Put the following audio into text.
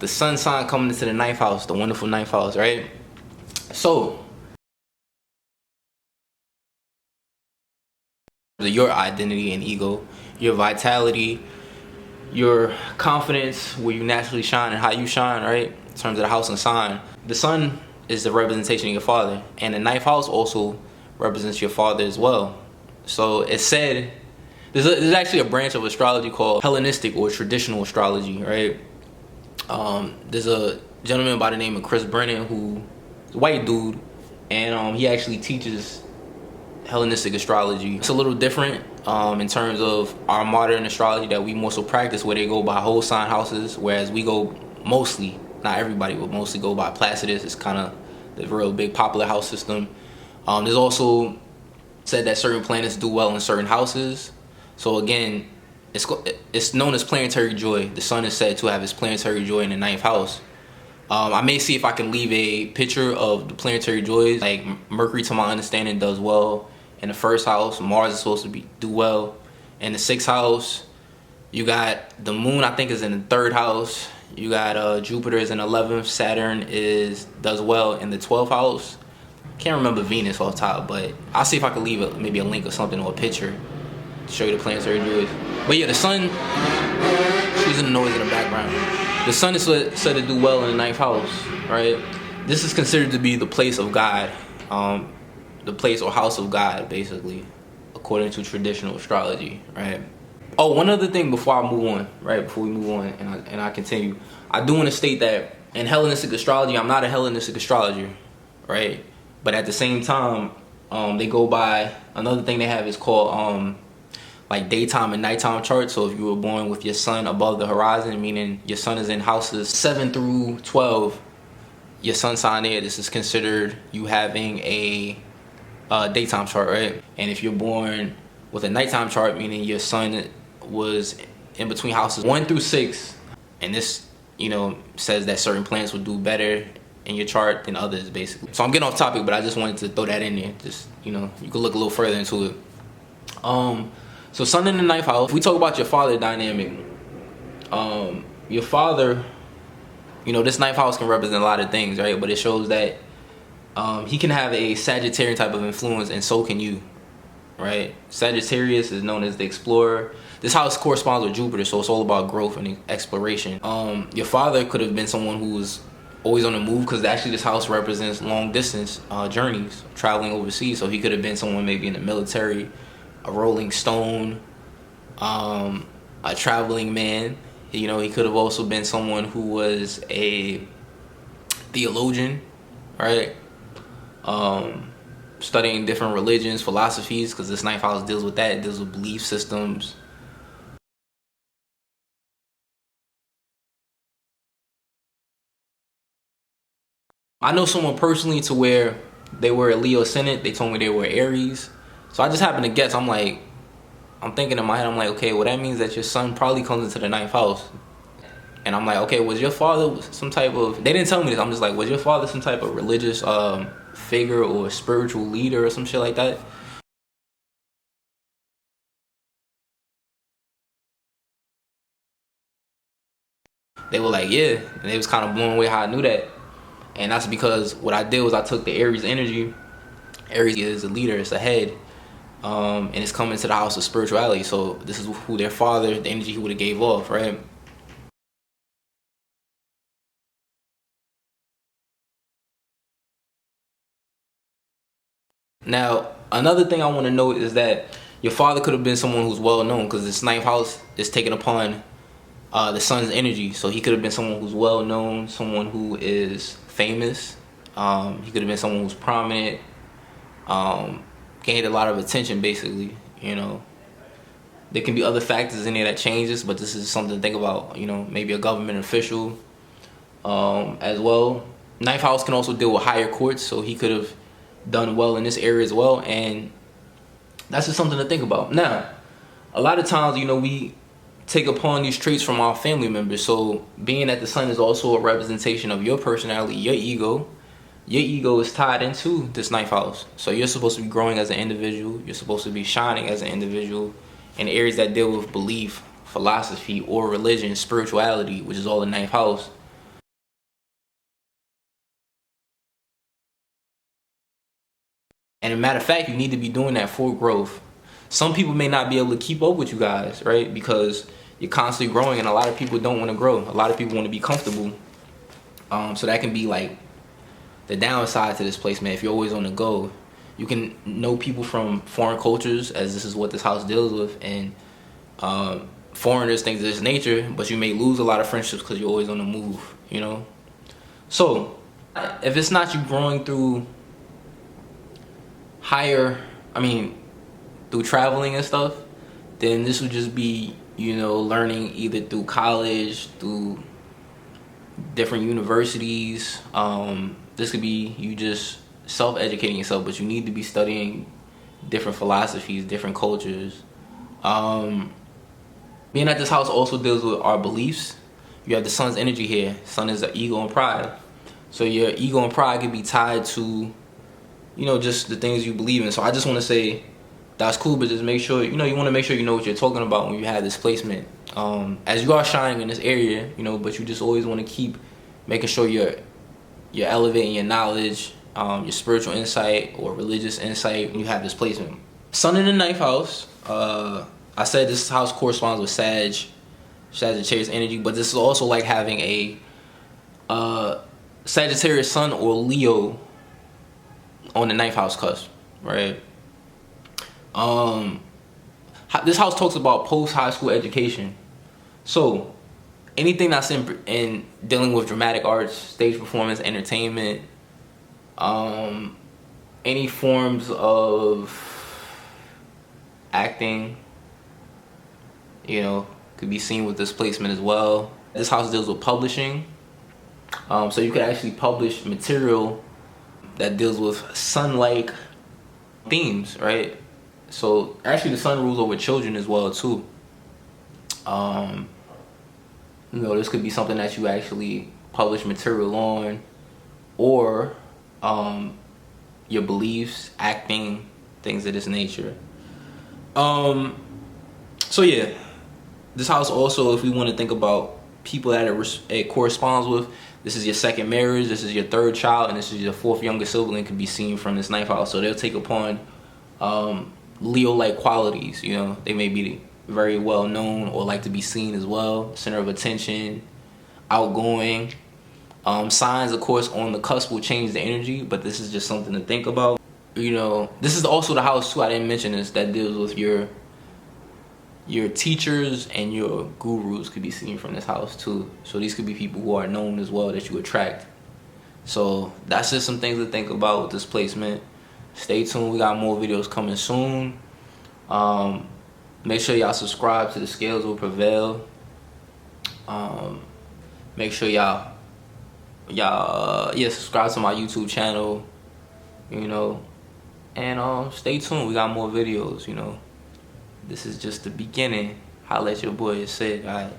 the sun sign coming into the ninth house, the wonderful ninth house, right? So your identity and ego, your vitality, your confidence, where you naturally shine and how you shine, right? In terms of the house and sign, the sun is the representation of your father, and the ninth house also represents your father as well. So it's said there's actually a branch of astrology called Hellenistic or traditional astrology, right? There's a gentleman by the name of Chris Brennan, who's a white dude, and he actually teaches Hellenistic astrology. It's a little different in terms of our modern astrology that we more so practice, where they go by whole sign houses, whereas we go mostly, not everybody, but mostly go by Placidus. It's kind of the real big popular house system. There's also said that certain planets do well in certain houses. So again, it's known as planetary joy. The sun is said to have its planetary joy in the ninth house. I may see if I can leave a picture of the planetary joys. Like Mercury, to my understanding, does well in the first house. Mars is supposed to do well in the sixth house. You got the moon, I think, is in the third house. You got Jupiter is in 11th. Saturn does well in the 12th house. Can't remember Venus off top, but I'll see if I can leave maybe a link or something or a picture to show you the planetary joys. But yeah, the sun, excuse the noise in the background. The sun is said to do well in the ninth house, right? This is considered to be the place of God, the place or house of God, basically, according to traditional astrology, right? Oh, one other thing before I move on, right? Before we move on and I continue, I do want to state that in Hellenistic astrology, I'm not a Hellenistic astrologer, right? But at the same time, they go by, another thing they have is called like daytime and nighttime charts. So if you were born with your sun above the horizon, meaning your sun is in houses 7 through 12, your sun sign there, this is considered you having a daytime chart, right? And if you're born with a nighttime chart, meaning your sun was in between houses 1 through 6, and this, says that certain planets will do better in your chart than others, basically. So I'm getting off topic, but I just wanted to throw that in there. Just, you could look a little further into it. So sun in the ninth house. If we talk about your father dynamic, your father, this ninth house can represent a lot of things, right? But it shows that he can have a Sagittarian type of influence, and so can you, right? Sagittarius is known as the explorer. This house corresponds with Jupiter, so it's all about growth and exploration. Your father could have been someone who was always on the move, because actually this house represents long distance journeys, traveling overseas. So he could have been someone maybe in the military, a rolling stone, a traveling man. He could have also been someone who was a theologian, right? Studying different religions, philosophies, because this ninth house deals with that. It deals with belief systems. I know someone personally to where they were a Leo ascendant. They told me they were Aries. So I just happened to guess. I'm thinking in my head, I'm like, okay, well, that means that your son probably comes into the ninth house. And I'm like, okay, was your father some type of, they didn't tell me this, I'm just like, was your father some type of religious figure or spiritual leader or some shit like that? They were like, yeah. And they was kind of blown away how I knew that. And that's because what I did was I took the Aries energy. Aries is a leader, it's a head. And it's coming to the house of spirituality. So this is who their father, the energy he would have gave off, right? Now, another thing I want to note is that your father could have been someone who's well known, because this ninth house is taken upon the sun's energy. So he could have been someone who's well known, someone who is famous. He could have been someone who's prominent, gained a lot of attention, basically. There can be other factors in there that changes, but this is something to think about. Maybe a government official as well. Ninth house can also deal with higher courts, so he could have done well in this area as well, and that's just something to think about. Now, a lot of times, we take upon these traits from our family members. So being that the sun is also a representation of your personality, your ego is tied into this ninth house. So you're supposed to be growing as an individual. You're supposed to be shining as an individual in areas that deal with belief, philosophy, or religion, spirituality, which is all the ninth house. And a matter of fact, you need to be doing that for growth. Some people may not be able to keep up with you guys, right? Because you're constantly growing, and a lot of people don't want to grow. A lot of people want to be comfortable. So that can be like the downside to this placement. If you're always on the go, you can know people from foreign cultures, as this is what this house deals with, and foreigners, things of this nature, but you may lose a lot of friendships because you're always on the move, you know? So if it's not you growing through through traveling and stuff, then this would just be, you know, learning either through college, through different universities. This could be you just self-educating yourself, but you need to be studying different philosophies, different cultures. Being that this house also deals with our beliefs, you have the sun's energy here. Sun is the ego and pride. So your ego and pride can be tied to, you know, just the things you believe in. So I just want to say that's cool, but just make sure, you know, you want to make sure you know what you're talking about when you have this placement. As you are shining in this area, you know, but you just always want to keep making sure you're elevating your knowledge, your spiritual insight or religious insight when you have this placement. Sun in the 9th house. I said this house corresponds with Sagittarius energy, but this is also like having a Sagittarius sun or Leo on the 9th house cusp, right? This house talks about post-high school education. So anything that's in dealing with dramatic arts, stage performance, entertainment, any forms of acting, you know, could be seen with this placement as well. This house deals with publishing. So you can actually publish material that deals with sun-like themes, right? So actually the sun rules over children as well too. You know, this could be something that you actually publish material on, or your beliefs, acting, things of this nature. So yeah, this house also, if we want to think about people that it corresponds with, this is your second marriage, this is your third child, and this is your fourth youngest sibling, can be seen from this 9th house. So they'll take upon Leo-like qualities. You know, they may be very well known or like to be seen as well, center of attention, outgoing. Signs, of course, on the cusp will change the energy, but this is just something to think about. You know, this is also the house too, I didn't mention this, that deals with your teachers and your gurus could be seen from this house too. So these could be people who are known as well that you attract. So that's just some things to think about with this placement. Stay tuned, we got more videos coming soon. Make sure y'all subscribe to The Scales Will Prevail. Make sure y'all subscribe to my YouTube channel, you know, and stay tuned, we got more videos, you know. This is just the beginning. Holla at your boy, said, alright.